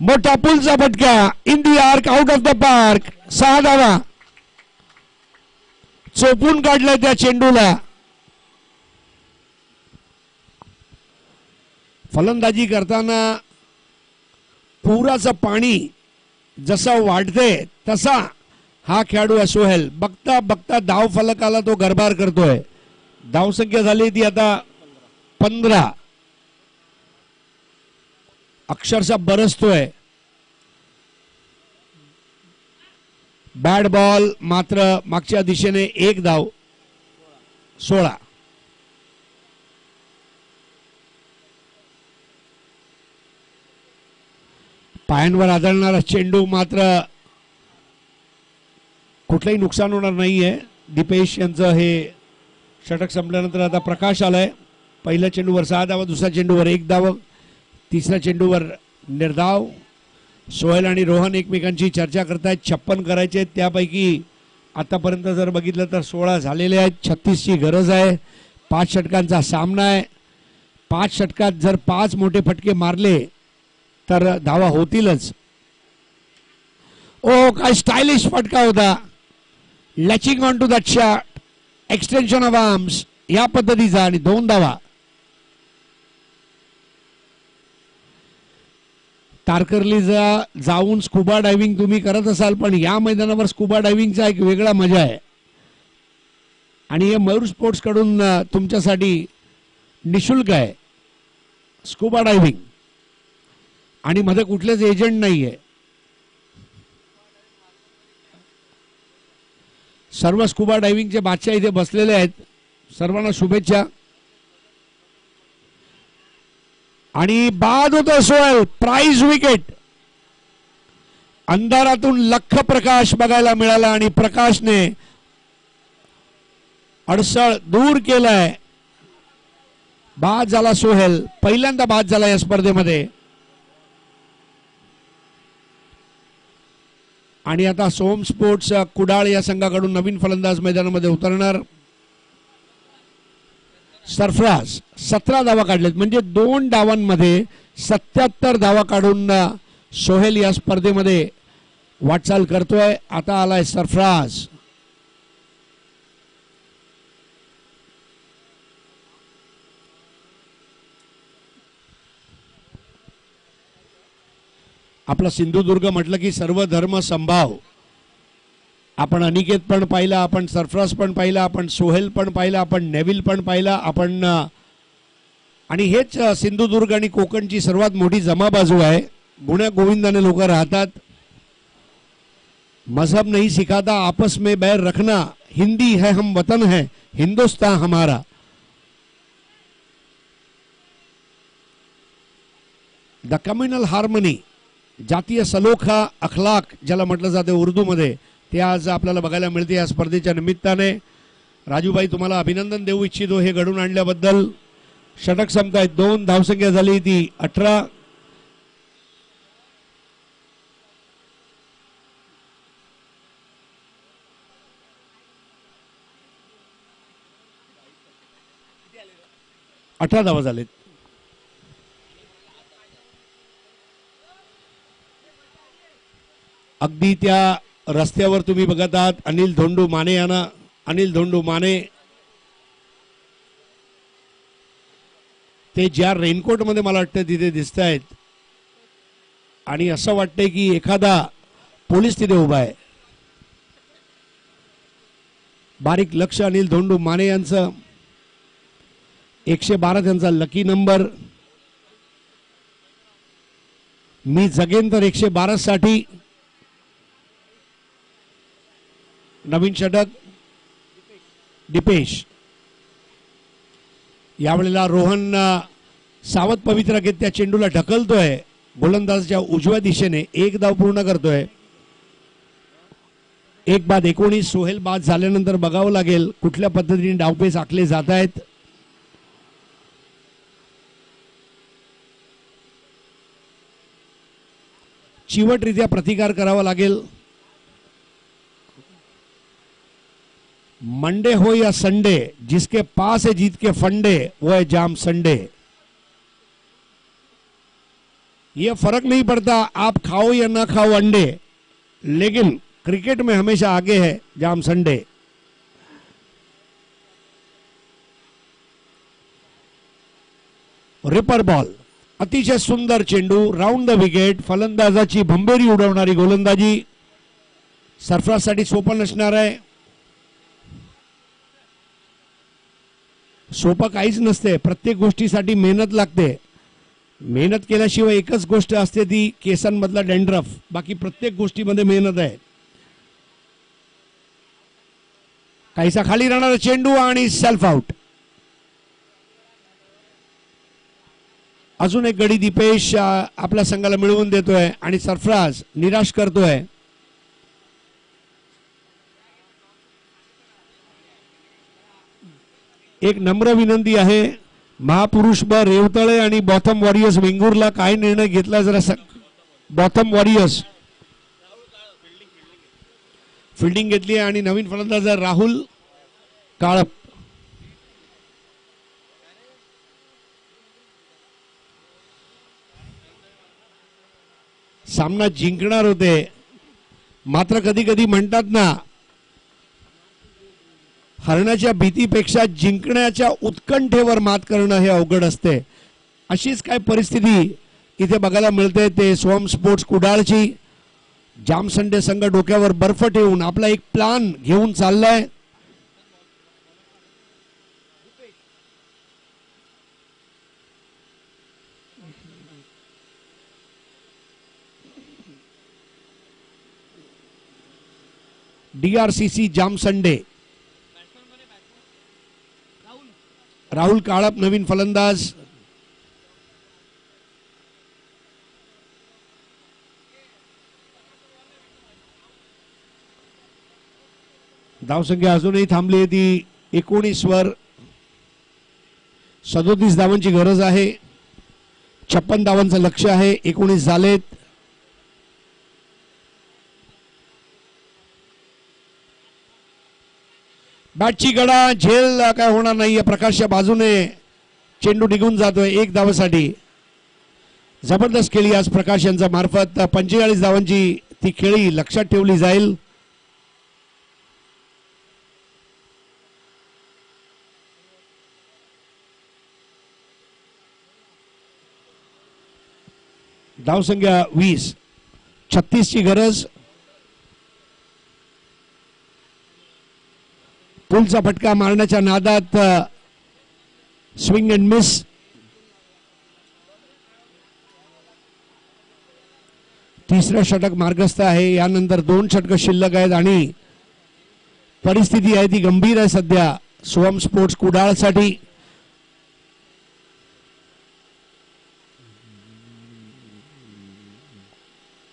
मोठा पुलचा फटका. In the arc, out of the park. 6 धावा. चोपून काढलाय त्या चेंडूला. फलंदाजी करताना पुराचं पाणी जसं वाढते तसा हा खेळाडू आहे सोहेल. बघता बघता धाव फलकाला तो गरबार करतोय. धावसंख्या झाली ती आता 15. अक्षरशः बरसतोय. बॅट बॉल मात्र मागच्या दिशेने एक धाव. 16. पायांवर आदळणारा चेंडू मात्र कुठलंही नुकसान होणार नाही आहे. दीपेश यांचं हे षटक संपल्यानंतर आता प्रकाश आलाय. पहिल्या चेंडूवर 6 धावा, दुसऱ्या चेंडूवर 1 धाव, तिसऱ्या चेंडूवर निर्धाव. सोहेल आणि रोहन एकमेकांची चर्चा करतायत. 56 करायचे आहेत, त्यापैकी आतापर्यंत जर बघितलं तर 16 झालेले आहेत. 36ची गरज आहे. 5 षटकांचा सामना आहे. 5 षटकात जर 5 मोठे फटके मारले तर धावा होतीलच. ओ काय स्टायलिश फटका होता. Latching on to that shot, extension of arms या पद्धतीचा, आणि 2 धावा. तारकर्लीला जाऊन स्कुबा डायव्हिंग तुम्ही करत असाल, पण या मैदानावर स्कुबा डायव्हिंगचा एक वेगळा मजा आहे. आणि हे मयूर स्पोर्ट्स कडून तुमच्यासाठी निशुल्क आहे स्कुबा डायव्हिंग, आणि मध्ये कुठलेच एजंट नाहीये. सर्व स्कुबा डायव्हिंगचे बादशाह इथे बसलेले आहेत. सर्वांना शुभेच्छा. आणि बाद होतो सोहेल, प्राइज विकेट. अंधारातून लख प्रकाश बघायला मिळाला आणि प्रकाशने अडसळ दूर केलाय. बाद झाला सोहेल, पहिल्यांदा बाद झाला या स्पर्धेमध्ये. आणि आता सोम स्पोर्ट्स कुडाळ या संघाकडून नवीन फलंदाज मैदानामध्ये उतरणार. सरफराज 17 धावा काढलेत, म्हणजे 2 डावांमध्ये 77 धावा काढून सोहेल या स्पर्धेमध्ये वाटचाल करतोय. आता आलाय सरफराज. आपला सिंधुदुर्ग म्हटलं की सर्व धर्म संभाव. आपण अनिकेत पण पाहिला, आपण सरफराज पण पाहिला, आपण सोहेल पण पाहिला, आपण नेव्हिल पण पाहिला, आपण आणि हेच सिंधुदुर्ग आणि कोकणची सर्वात मोठी जमाबाजू आहे. गुण्या गोविंदाने लोक राहतात. मजहब नहीं सिखाता आपस में बैर रखना, हिंदी है हम वतन है हिंदुस्तान हमारा. द कम्युनल हार्मनी, जातीय सलोखा अखलाक ज्याला म्हटलं जाते उर्दूमध्ये, ते आज आपल्याला बघायला मिळते या स्पर्धेच्या निमित्ताने. राजूभाई तुम्हाला अभिनंदन देऊ इच्छितो हे घडून आणल्याबद्दल. षटक संपतायत. 2 धावसंख्या झाली ती 18. धावा झालेत. अगदी त्या रस्त्यावर तुम्ही बघत आहात अनिल धोंडू माने यांना. अनिल धोंडू माने ते ज्या रेनकोट मध्ये मला वाटतं तिथे दिसत आहेत, आणि असं वाटतंय की एखादा पोलीस तिथे उभा आहे. बारीक लक्ष अनिल धोंडू माने यांचं. 112 त्यांचा लकी नंबर. मी जगेन तर 112 साठी. नवीन षटक दीपेश. यावेळेला रोहन सावध पवित्रा घेत त्या चेंडूला ढकलतोय गोलंदाजाच्या उजव्या दिशेने. 1 धाव पूर्ण करतोय. 1 बाद 19. सोहेल बाद झाल्यानंतर बघावं लागेल कुठल्या पद्धतीने डावपेच आखले जात आहेत. चिवटरित्या प्रतिकार करावा लागेल. मंडे हो या संडे, जिसके पास है जीत के फंडे वो है जाम संडे. ये फर्क नहीं पड़ता आप खाओ या ना खाओ अंडे, लेकिन क्रिकेट में हमेशा आगे है जाम संडे. रिपर बॉल, अतिशय सुंदर चेंडू, राउंड द विकेट. फलंदाजाची भंबेरी उडवणारी गोलंदाजी. सरफराजसाठी सोपं नसणार आहे. सोपं काहीच नसते. प्रत्येक गोष्टीसाठी मेहनत लागते. मेहनत केल्याशिवाय एकच गोष्ट असते ती केसांमधला डॅन्ड्रफ. बाकी प्रत्येक गोष्टीमध्ये मेहनत आहे. काहीसा खाली राहणारा चेंडू आणि सेल्फ आउट. अजून एक गडी दीपेश आपल्या संघाला मिळवून देतोय आणि सरफराज निराश करतोय. एक नम्र विनंती आहे, महापुरुष ब रेवतळे आणि बॉथम वॉरियर्स वेंगुर्ला काय निर्णय घेतला जरा बॉथम वॉरियर्स फिल्डिंग घेतली आणि नवीन फलंदाज राहुल काळप. सामना जिंकणार होते, मात्र कधी कधी म्हणतात ना, हरण्याच्या भीतीपेक्षा जिंकण्याच्या उत्कंठेवर मात करणं हे अवघड असते. अशीच काय परिस्थिती इथे बघायला मिळते. ते सोम स्पोर्ट्स कुडाळची जामसंडे संघ डोक्यावर बर्फ ठेवून आपला एक प्लान घेऊन चाललाय. DRCC जामसंडे. राहुल काळप नवीन फलंदाज. धावसंख्या अजूनही थांबली आहे ती 19 वर. 37 धावांची गरज आहे. 56 धावांचं लक्ष आहे. 19 झालेत. बॅटची गडा झेल काय होणार नाहीये. प्रकाशच्या बाजूने चेंडू निघून जातोय 1 धावासाठी. जबरदस्त खेळी आज प्रकाश यांच्या मार्फत. 45 धावांची ती खेळी लक्षात ठेवली जाईल. धावसंख्या 20. 36 ची गरज. पुलचा फटका मारण्याच्या नादात स्विंग अँड मिस. तिसरं षटक मार्गस्थ आहे. यानंतर 2 षटक शिल्लक आहेत आणि परिस्थिती आहे ती गंभीर आहे सध्या सोम स्पोर्ट्स कुडाळसाठी.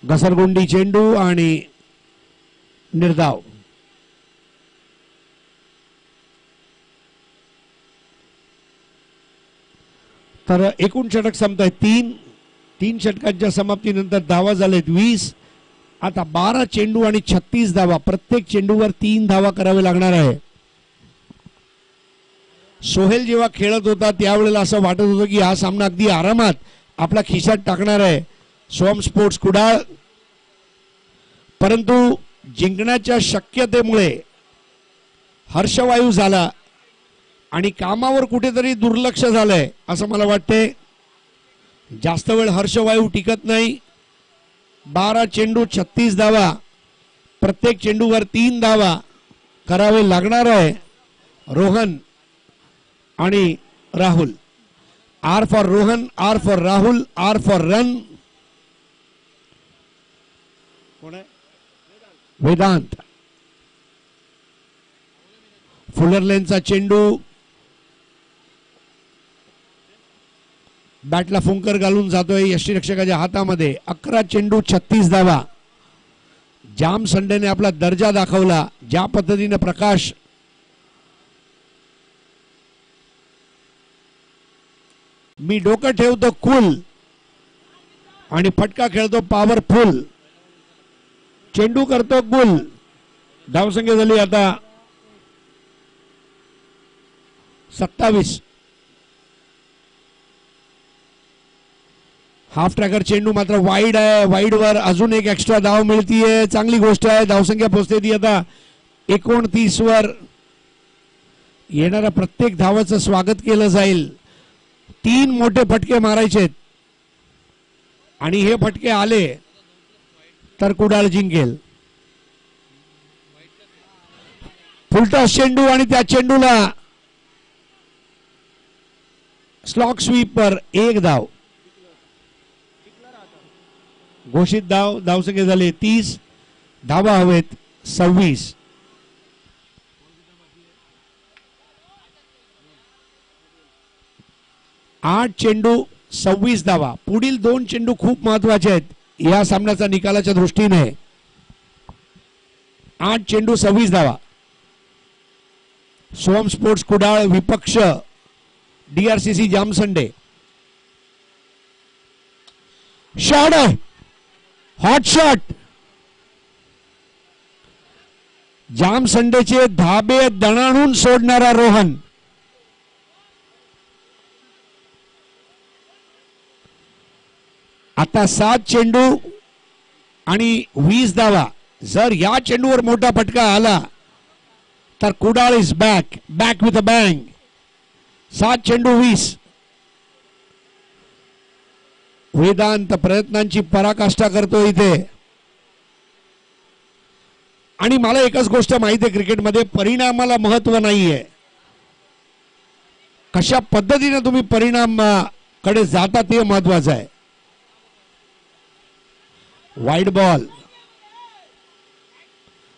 घसरगुंडी चेंडू आणि निर्धाव. तर एकूण षटक संपत आहेत 3 षटकांच्या समाप्तीनंतर धावा झालेत 20. आता 12 चेंडू आणि 36 धावा. प्रत्येक चेंडूवर 3 धावा करावे लागणार आहे. सोहेल जेव्हा खेळत होता त्यावेळेला असं वाटत होतं की हा सामना अगदी आरामात आपला खिशात टाकणार आहे सोम स्पोर्ट्स कुडाळ. परंतु जिंकण्याच्या शक्यतेमुळे हर्षवायू झाला आणि कामावर कुठेतरी दुर्लक्ष झालंय असं मला वाटते. जास्त वेळ हर्षवायू टिकत नाही. 12 चेंडू 36 धावा. प्रत्येक चेंडूवर 3 धावा करावे लागणार आहे. रोहन आणि Rahul. R for Rohan, R for Rahul, R for run. कोण आहे? वेदांत. फुलरलेनचा चेंडू बॅटला फुंकर घालून जातोय यष्टीरक्षकाच्या हातामध्ये. 11 चेंडू 36 धावा. जाम संडेने आपला दर्जा दाखवला. ज्या पद्धतीने प्रकाश मी डोकं ठेवतो कूल आणि फटका खेळतो पॉवरफुल. चेंडू करतो गुल. धावसंख्या झाली आता 27. हाफ ट्रॅकर चेंडू मात्र वाईड आहे. वाईड वर अजून एक एक्स्ट्रा धाव मिळतीये. चांगली गोष्ट आहे. धावसंख्या पोहोचते ती आता 29 वर. येणाऱ्या प्रत्येक धावाचं स्वागत केलं जाईल. 3 मोठे फटके मारायचे आणि हे फटके आले तर कुडाळ जिंकेल. फुलटॉस चेंडू आणि त्या चेंडूला स्लॉक स्वीपर 1 धाव. घोषित धाव. धावसंख्या झाली 30. धावा हवेत 26. आठ चेंडू 26 धावा. पुढील 2 चेंडू खूप महत्वाचे आहेत या सामन्याच्या निकालाच्या दृष्टीने. 8 चेंडू 26 धावा. सोम स्पोर्ट्स कुडाळ विपक्ष DRCC जामसंडे. शॉट आहे, हॉट शॉट. जामसंडेचे धाबे दणाणून सोडणारा रोहन. आता 7 चेंडू आणि 20 धावा. जर या चेंडूवर मोठा फटका आला तर Kudal is back with a bang. 7 चेंडू 20. वेदांत प्रयत्नांची पराकाष्ठा करतो इथे. आणि मला एकच गोष्ट माहिती आहे, क्रिकेटमध्ये परिणामाला महत्व नाहीये, कशा पद्धतीने तुम्ही परिणामाकडे जाता ते महत्वाचं आहे. Wide ball.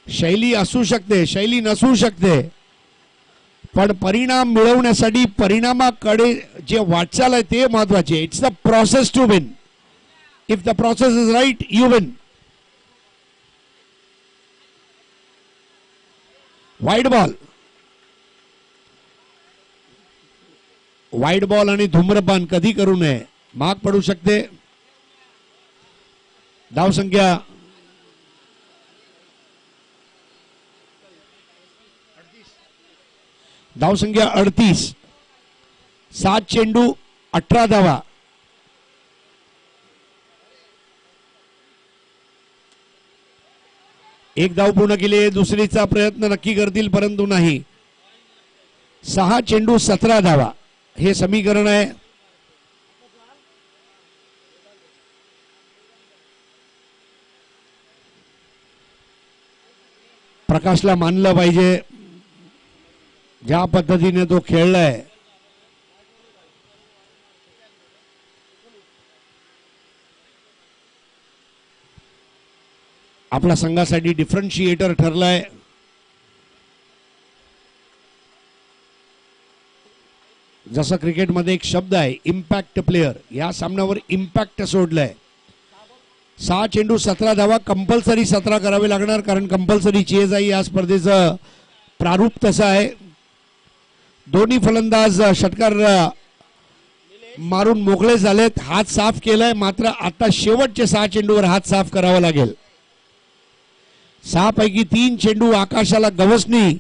शैली असू शकते, शैली नसू शकते, पण परिणाम मिळवण्यासाठी परिणामाकडे जे वाटचाल आहे ते महत्वाचे. It's the process to win. If the process is right you win. Wide ball. Wide ball आणि धूम्रपान कधी करू नये, माग पडू शकते. धावसंख्या 38. 7 चेंडू 18 धावा. एक धाव पूर्ण केली. दुसरीचा प्रयत्न नक्की करतील परंतु नाही. 6 चेंडू 17 धावा हे समीकरण आहे. प्रकाशला मानलं पाहिजे ज्या पद्धतीने तो खेळलाय. आपल्या संघासाठी डिफरन्शिएटर ठरलाय. जसं क्रिकेटमध्ये एक शब्द आहे इम्पॅक्ट प्लेयर, या सामन्यावर इम्पॅक्ट सोडलाय. 6 चेंडू 17 धावा. कंपल्सरी 17 करावे लागणार, कारण कंपल्सरी चेज आहे. या स्पर्धेचं प्रारूप तसं आहे. दोन्ही फलंदाज षटकार मारून मोकळे झालेत. हात साफ केलाय, मात्र आता शेवटचे 6 चेंडूवर हात साफ करावा लागेल. 6 पैकी 3 चेंडू आकाशाला गवसणी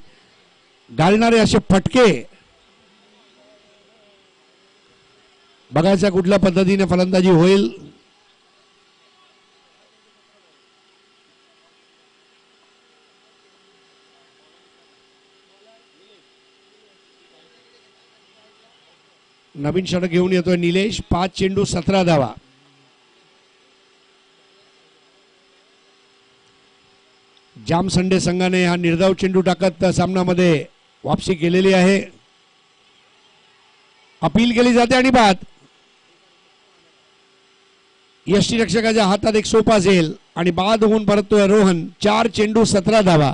घालणारे असे फटके. बघायच्या कुठल्या पद्धतीने फलंदाजी होईल. नवीन षटक घेऊन येतोय निलेश. 5 चेंडू 17 धावा. जामसंडे संघाने हा निर्धाव चेंडू टाकत सामन्यामध्ये वापसी केलेली आहे. अपील केली जाते आणि बाद. यष्टीरक्षकाच्या हातात एक सोपा झेल आणि बाद होऊन परततोय रोहन. 4 चेंडू 17 धावा.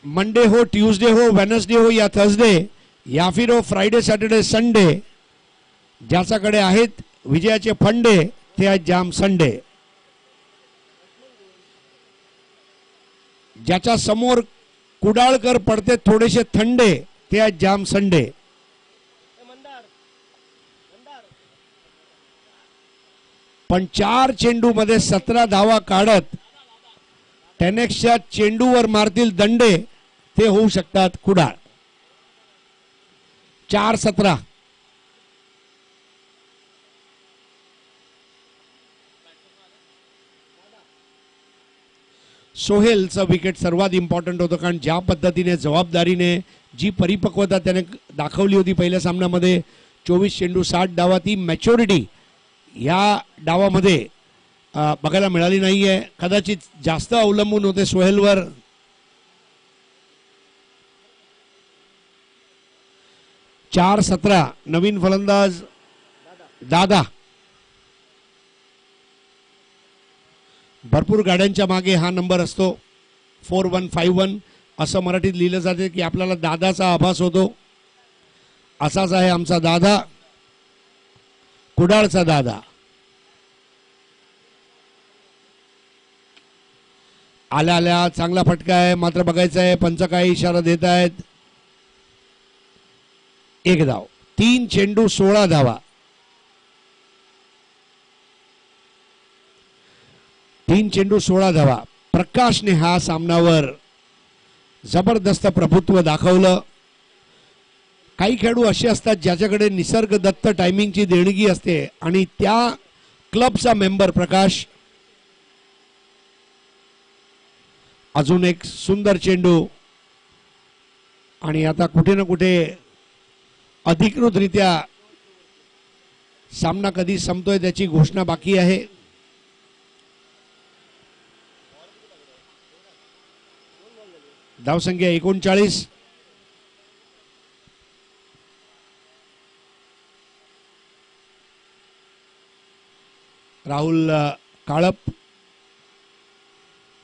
मंडे हो, ट्यूसडे हो, वेनसडे हो या थर्सडे, या फिर हो फ्रायडे सॅटर्डे संडे, ज्याच्याकडे आहेत विजयाचे फंडे ते आहेत जामसंडे. ज्याच्या समोर कुडाळकर पडते थोडेसे थंडे ते आहेत जामसंडे. पण 4 चेंडू मध्ये 17 धावा काढत 10Xच्या चेंडूवर मारतील दंडे ते होऊ शकतात कुडाळ. 4-17. सोहेलचं विकेट सर्वात इम्पॉर्टंट होतं, कारण ज्या पद्धतीने जबाबदारीने जी परिपक्वता त्याने दाखवली होती पहिल्या सामन्यामध्ये, 24 चेंडू 60 धावा, ती मॅच्युरिटी या डावामध्ये बघायला मिळाली नाहीये. कदाचित जास्त अवलंबून होते सोहेलवर. चार 17. नवीन फलंदाज दादा. भरपूर गाड्यांच्या मागे हा नंबर असतो 4151 असं मराठीत लिहिलं जाते की आपल्याला दादाचा आभास होतो. असाच आहे आमचा दादा, कुडाळचा दादा. आल्या आल्या चांगला फटका आहे, मात्र बघायचं आहे पंच काही इशारा देत आहेत. एक धाव, 3 चेंडू 16 धावा. 3 चेंडू 16 धावा. प्रकाशने हा सामनावर जबरदस्त प्रभुत्व दाखवलं. काही खेळाडू असे असतात ज्याच्याकडे निसर्ग दत्त टायमिंगची देणगी असते आणि त्या क्लबचा मेंबर प्रकाश. अजून एक सुंदर चेंडू आणि आता कुठे ना कुठे अधिकृतरित्या सामना कधी संपतोय त्याची घोषणा बाकी आहे. धावसंख्या 39. राहुल काळप.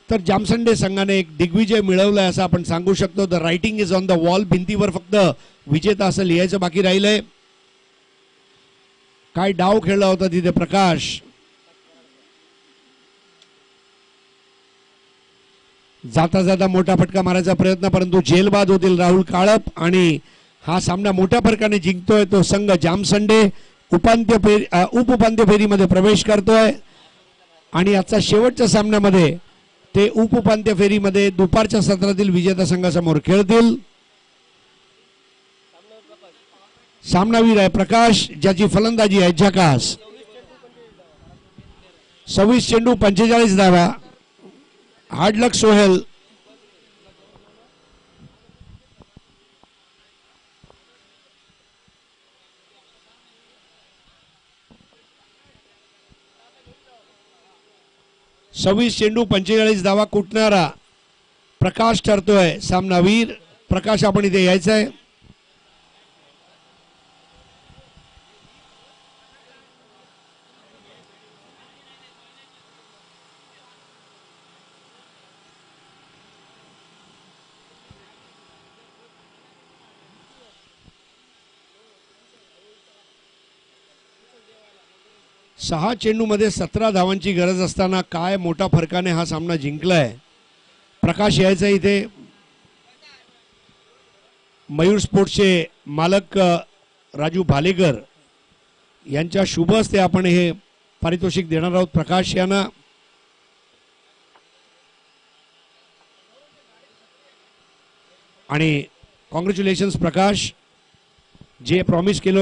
तर जामसंडे संघाने एक दिग्विजय मिळवलाय असं आपण सांगू शकतो. The writing is on the wall. भिंतीवर फक्त विजेता असं लिहायचं बाकी राहिलंय. काय डाव खेळला होता तिथे प्रकाश. जाता जाता मोठा फटका मारायचा प्रयत्न, परंतु जेलबाद होतील राहुल काळप आणि हा सामना मोठ्या फरकाने जिंकतोय तो संघ जामसंडे. उपउपांत्य फेरीमध्ये प्रवेश करतोय आणि आजचा शेवटच्या सामन्यामध्ये ते उपउपांत्य फेरीमध्ये दुपारच्या सत्रातील विजेता संघासमोर खेळतील. सामनावीर आहे प्रकाश, ज्याची फलंदाजी आहे झकास. 26 चेंडू 45 धावा. हार्ड लक सोहेल. सव्वीस चेंडू 45 धावा कुटणारा प्रकाश ठरतोय सामनावीर. प्रकाश आपण इथे यायचं आहे. सहा चेंडूमध्ये 17 धावांची गरज असताना काय मोठा फरकाने हा सामना जिंकलाय. प्रकाश यायचा इथे. मयूर स्पोर्ट्सचे मालक राजू भालेकर यांच्या शुभ हस्ते आपण हे पारितोषिक देणार आहोत प्रकाश यांना. आणि कॉंग्रॅच्युलेशन्स प्रकाश, जे प्रॉमिस केलं